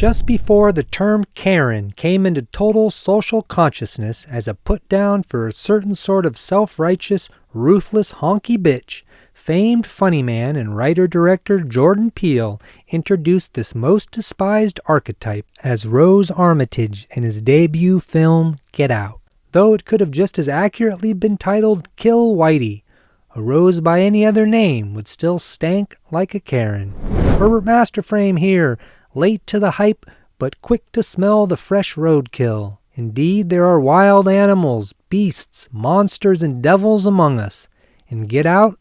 Just before the term Karen came into total social consciousness as a put-down for a certain sort of self-righteous, ruthless honky bitch, famed funny man and writer-director Jordan Peele introduced this most despised archetype as Rose Armitage in his debut film Get Out, though it could have just as accurately been titled Kill Whitey. A rose by any other name would still stank like a Karen. Herbert Masterframe here, late to the hype, but quick to smell the fresh roadkill. Indeed, there are wild animals, beasts, monsters, and devils among us. In Get Out,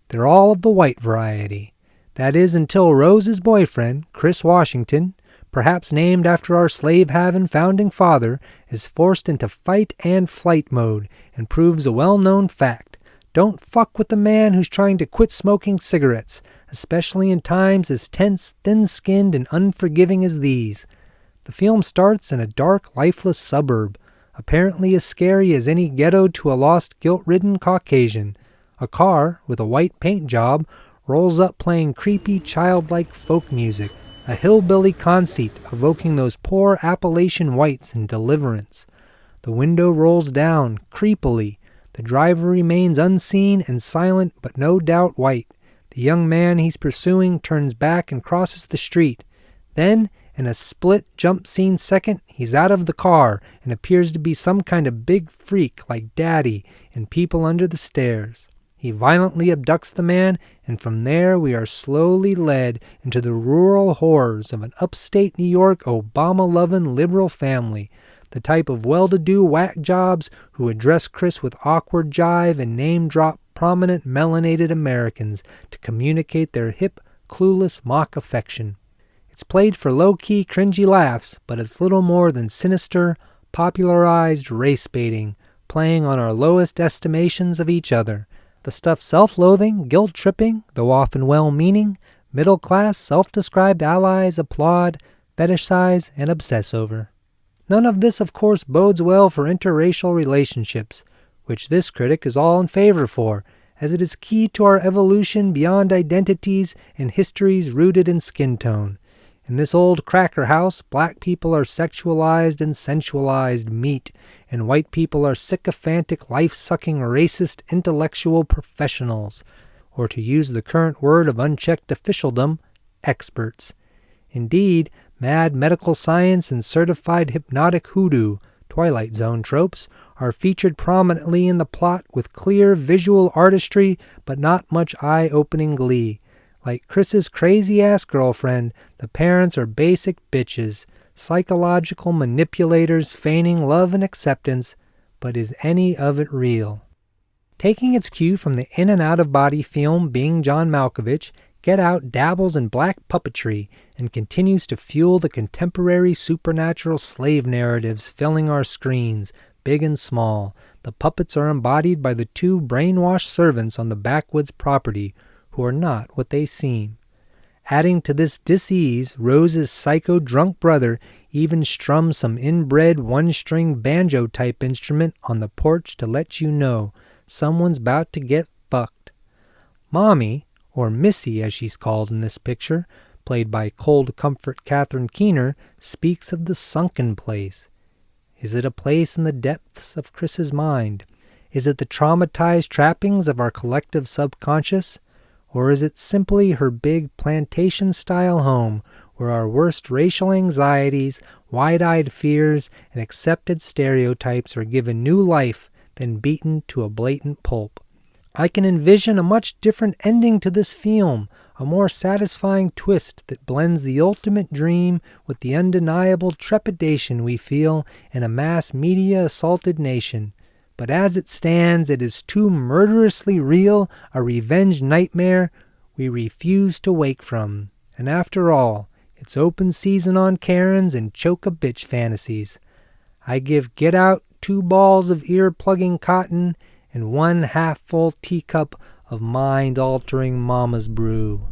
they're all of the white variety. That is, until Rose's boyfriend, Chris Washington, perhaps named after our slave-having founding father, is forced into fight and flight mode and proves a well-known fact. Don't fuck with the man who's trying to quit smoking cigarettes, especially in times as tense, thin-skinned, and unforgiving as these. The film starts in a dark, lifeless suburb, apparently as scary as any ghetto to a lost, guilt-ridden Caucasian. A car, with a white paint job, rolls up playing creepy, childlike folk music, a hillbilly conceit evoking those poor Appalachian whites in Deliverance. The window rolls down, creepily. The driver remains unseen and silent, but no doubt white. The young man he's pursuing turns back and crosses the street. Then, in a split jump scene second, he's out of the car and appears to be some kind of big freak like Daddy in People Under the Stairs. He violently abducts the man, and from there we are slowly led into the rural horrors of an upstate New York Obama-loving liberal family, the type of well-to-do whack jobs who address Chris with awkward jive and name-drop prominent melanated Americans to communicate their hip, clueless mock affection. It's played for low-key, cringy laughs, but it's little more than sinister, popularized race baiting, playing on our lowest estimations of each other. The stuff self-loathing, guilt-tripping, though often well-meaning, middle-class, self-described allies applaud, fetishize, and obsess over. None of this, of course, bodes well for interracial relationships, which this critic is all in favor for, as it is key to our evolution beyond identities and histories rooted in skin tone. In this old cracker house, black people are sexualized and sensualized meat, and white people are sycophantic, life-sucking, racist, intellectual professionals, or to use the current word of unchecked officialdom, experts. Indeed, mad medical science and certified hypnotic hoodoo, Twilight Zone tropes, are featured prominently in the plot with clear visual artistry but not much eye-opening glee. Like Chris's crazy-ass girlfriend, the parents are basic bitches, psychological manipulators feigning love and acceptance, but is any of it real? Taking its cue from the in- and out-of-body film Being John Malkovich, Get Out dabbles in black puppetry and continues to fuel the contemporary supernatural slave narratives filling our screens, big and small. The puppets are embodied by the two brainwashed servants on the backwoods property, who are not what they seem. Adding to this dis-ease, Rose's psycho-drunk brother even strums some inbred one-string banjo-type instrument on the porch to let you know someone's about to get fucked. Mommy, or Missy as she's called in this picture, played by Cold Comfort Catherine Keener, speaks of the sunken place. Is it a place in the depths of Chris's mind? Is it the traumatized trappings of our collective subconscious? Or is it simply her big plantation-style home where our worst racial anxieties, wide-eyed fears, and accepted stereotypes are given new life, then beaten to a blatant pulp? I can envision a much different ending to this film, a more satisfying twist that blends the ultimate dream with the undeniable trepidation we feel in a mass media-assaulted nation. But as it stands, it is too murderously real a revenge nightmare we refuse to wake from. And after all, it's open season on Karens and choke-a-bitch fantasies. I give Get Out 2 balls of ear-plugging cotton and 1 half-full teacup of mind-altering mama's brew.